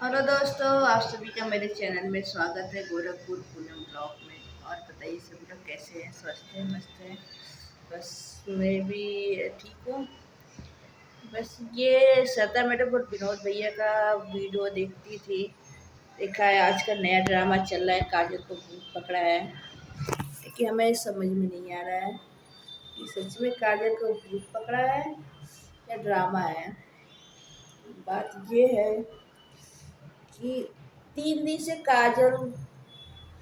Hello दोस्तों, आप सभी का मेरे चैनल में स्वागत है गोरखपुर पूनम ब्लॉग में। और बताइए सभी लोग कैसे हैं? स्वस्थ हैं, मस्त हैं? बस मैं भी ठीक हूँ। बस ये श्रद्धा मैडम और विनोद भैया का वीडियो देखती थी। देखा है आज का नया ड्रामा चल रहा है, काजल को भूत पकड़ा है। लेकिन हमें समझ में नहीं आ रहा है कि सच में काजल को भूत पकड़ा है या ड्रामा है। बात ये है कि 3 दिन से काजल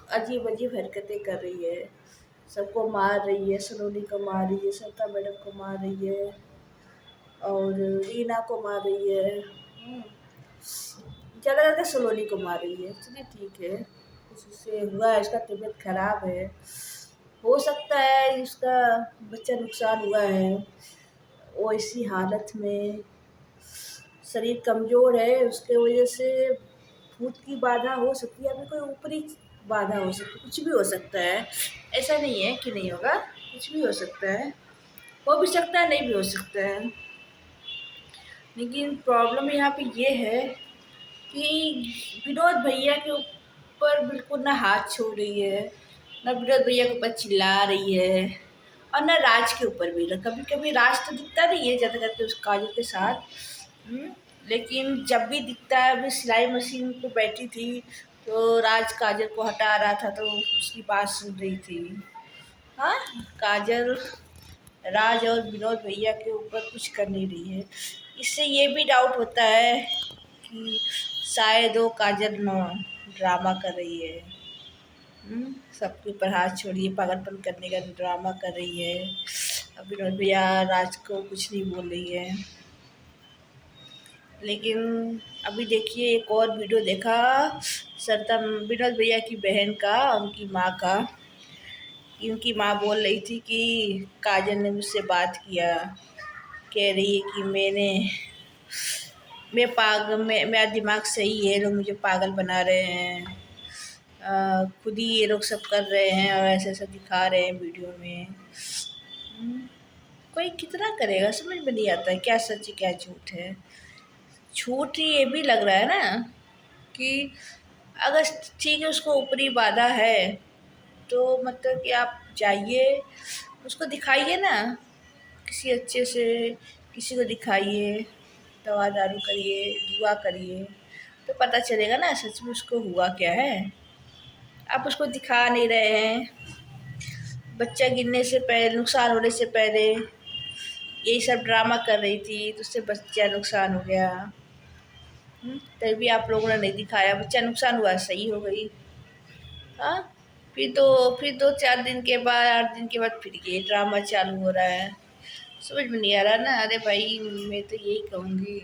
अजीब अजीब हरकतें कर रही है। सबको मार रही है, सलोनी को मार रही है, सविता मैडम को मार रही है और रीना को मार रही है। ज़्यादा ज़्यादा सलोनी को मार रही है। चलिए ठीक है, कुछ उससे हुआ है, इसका तबीयत खराब है, हो सकता है इसका बच्चा नुकसान हुआ है। वो इसी हालत में शरीर कमज़ोर है, उसके वजह से भूत की बाधा हो सकती है, अभी कोई ऊपरी बाधा हो सकती है, कुछ भी हो सकता है। ऐसा नहीं है कि नहीं होगा, कुछ भी हो सकता है, हो भी सकता है, नहीं भी हो सकता है। लेकिन प्रॉब्लम यहाँ पे ये है कि विनोद भैया के ऊपर बिल्कुल ना हाथ छोड़ रही है, ना विनोद भैया के ऊपर चिल्ला रही है, और ना राज के ऊपर भी। ना कभी कभी राज तो दिखता नहीं है ज़्यादा करके उस काजल के साथ। हम्म, लेकिन जब भी दिखता है, अभी सिलाई मशीन पे बैठी थी तो राज काजल को हटा रहा था तो उसकी बात सुन रही थी। हाँ, काजल राज और विनोद भैया के ऊपर कुछ कर नहीं रही है। इससे ये भी डाउट होता है कि शायद वो काजल ड्रामा कर रही है। सबके ऊपर हाथ छोड़िए, पागलपन करने का ड्रामा कर रही है। अब विनोद भैया राज को कुछ नहीं बोल रही है। लेकिन अभी देखिए एक और वीडियो देखा सरता विनोद भैया की बहन का, उनकी माँ का, कि उनकी माँ बोल रही थी कि काजल ने मुझसे बात किया, कह रही है कि मेरा दिमाग सही है, लोग मुझे पागल बना रहे हैं, खुद ही ये लोग सब कर रहे हैं और ऐसे ऐसे दिखा रहे हैं वीडियो में। कोई कितना करेगा, समझ में नहीं आता है क्या सच है क्या झूठ है। झूठ ही ये भी लग रहा है ना कि अगर ठीक है उसको ऊपरी बाधा है तो मतलब कि आप जाइए उसको दिखाइए ना, किसी अच्छे से किसी को दिखाइए, दवा दारू करिए, दुआ करिए, तो पता चलेगा ना सच में उसको हुआ क्या है। आप उसको दिखा नहीं रहे हैं। बच्चा गिरने से पहले, नुकसान होने से पहले यही सब ड्रामा कर रही थी तो उससे बच्चा नुकसान हो गया। तभी आप लोगों ने नहीं दिखाया, बच्चा नुकसान हुआ, सही हो गई। हाँ, फिर 2-4 दिन के बाद, 8 दिन के बाद फिर ये ड्रामा चालू हो रहा है। समझ में नहीं आ रहा ना। अरे भाई, मैं तो यही कहूँगी,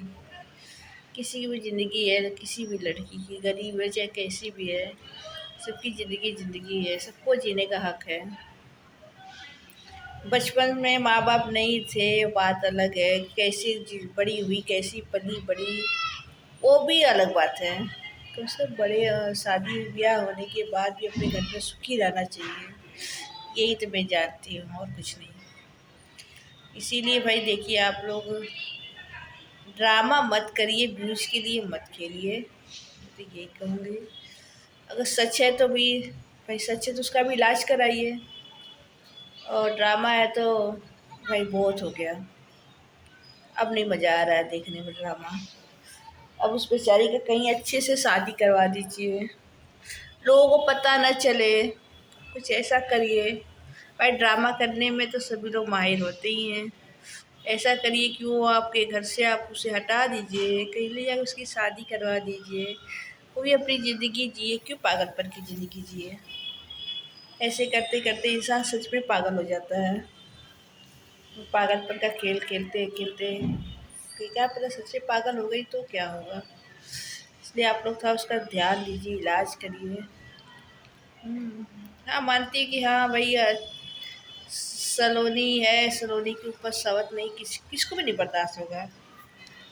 किसी की भी ज़िंदगी है, किसी भी लड़की की, गरीब है चाहे कैसी भी है, सबकी ज़िंदगी ज़िंदगी है, सबको जीने का हक है। बचपन में माँ बाप नहीं थे, बात अलग है, कैसी बड़ी हुई, कैसी पली बड़ी, वो भी अलग बात है। कम से कम बड़े शादी ब्याह होने के बाद भी अपने घर में सुखी रहना चाहिए, यही तो मैं जानती हूँ और कुछ नहीं। इसीलिए भाई देखिए, आप लोग ड्रामा मत करिए, व्यूज़ के लिए मत खेलिए, तो यही कहूँगी। अगर सच है तो भी भाई, सच है तो उसका भी इलाज कराइए, और ड्रामा है तो भाई बहुत हो गया, अब नहीं मज़ा आ रहा है देखने में ड्रामा। अब उस बेचारी का कहीं अच्छे से शादी करवा दीजिए, लोगों को पता न चले, कुछ ऐसा करिए। भाई ड्रामा करने में तो सभी लोग माहिर होते ही हैं। ऐसा करिए कि वो आपके घर से आप उसे हटा दीजिए, कहीं ले जाकर उसकी शादी करवा दीजिए, वो भी अपनी ज़िंदगी जिए, क्यों पागलपन की ज़िंदगी जिए। ऐसे करते करते इंसान सच में पागल हो जाता है। वो पागलपन का खेल खेलते खेलते कि क्या पता सच में पागल हो गई तो क्या होगा। इसलिए आप लोग थोड़ा उसका ध्यान दीजिए, इलाज करिए। हाँ, मानती है कि हाँ भैया, सलोनी है, सलोनी के ऊपर सवत नहीं, किसको भी नहीं बर्दाश्त होगा।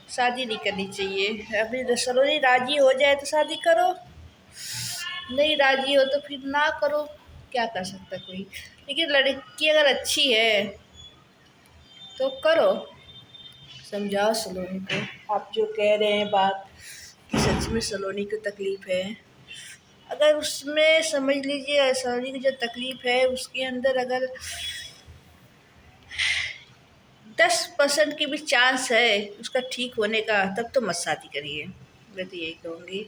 शादी नहीं करनी चाहिए। अभी सलोनी राजी हो जाए तो शादी करो, नहीं राजी हो तो फिर ना करो, क्या कर सकता कोई। लेकिन लड़की अगर अच्छी है तो करो, समझाओ सलोनी को, आप जो कह रहे हैं बात, कि सच में सलोनी को तकलीफ़ है। अगर उसमें समझ लीजिए सलोनी की जो तकलीफ़ है उसके अंदर अगर 10% की भी चांस है उसका ठीक होने का, तब तो मत शादी करिए। मैं तो यही कहूँगी,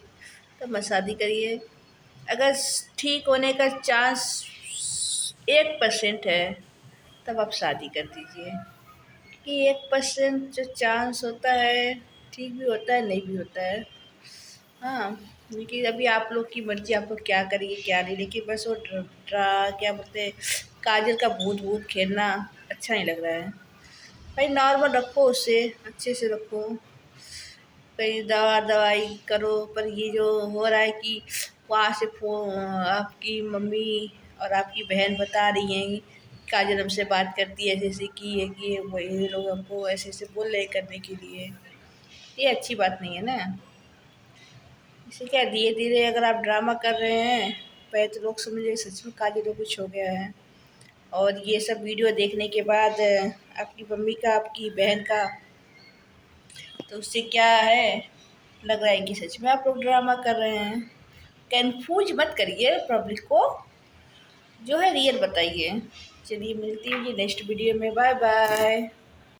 तब मत शादी करिए। अगर ठीक होने का चांस 1% है तब आप शादी कर दीजिए, कि 1% जो चांस होता है ठीक भी होता है नहीं भी होता है। हाँ, लेकिन अभी आप लोग की मर्ज़ी, आप लोग क्या करिए क्या नहीं, लेकिन बस वो क्या बोलते हैं, काजल का भूत भूत खेलना अच्छा नहीं लग रहा है भाई। नॉर्मल रखो, उसे अच्छे से रखो, कहीं दवाई करो। पर ये जो हो रहा है कि वहाँ से आपकी मम्मी और आपकी बहन बता रही हैं काजल हमसे बात करती है ऐसे ऐसे की है कि ये लोग हमको ऐसे ऐसे बोल रहे करने के लिए, ये अच्छी बात नहीं है ना। इसे क्या धीरे धीरे अगर आप ड्रामा कर रहे हैं, पहले तो लोग समझे सच में काजल को कुछ हो गया है, और ये सब वीडियो देखने के बाद आपकी मम्मी का आपकी बहन का, तो उससे क्या है, लग रहा है कि सच में आप लोग ड्रामा कर रहे हैं। कंफ्यूज मत करिए पब्लिक को, जो है रियल बताइए। चलिए मिलती हूँ ये नेक्स्ट वीडियो में, बाय बाय।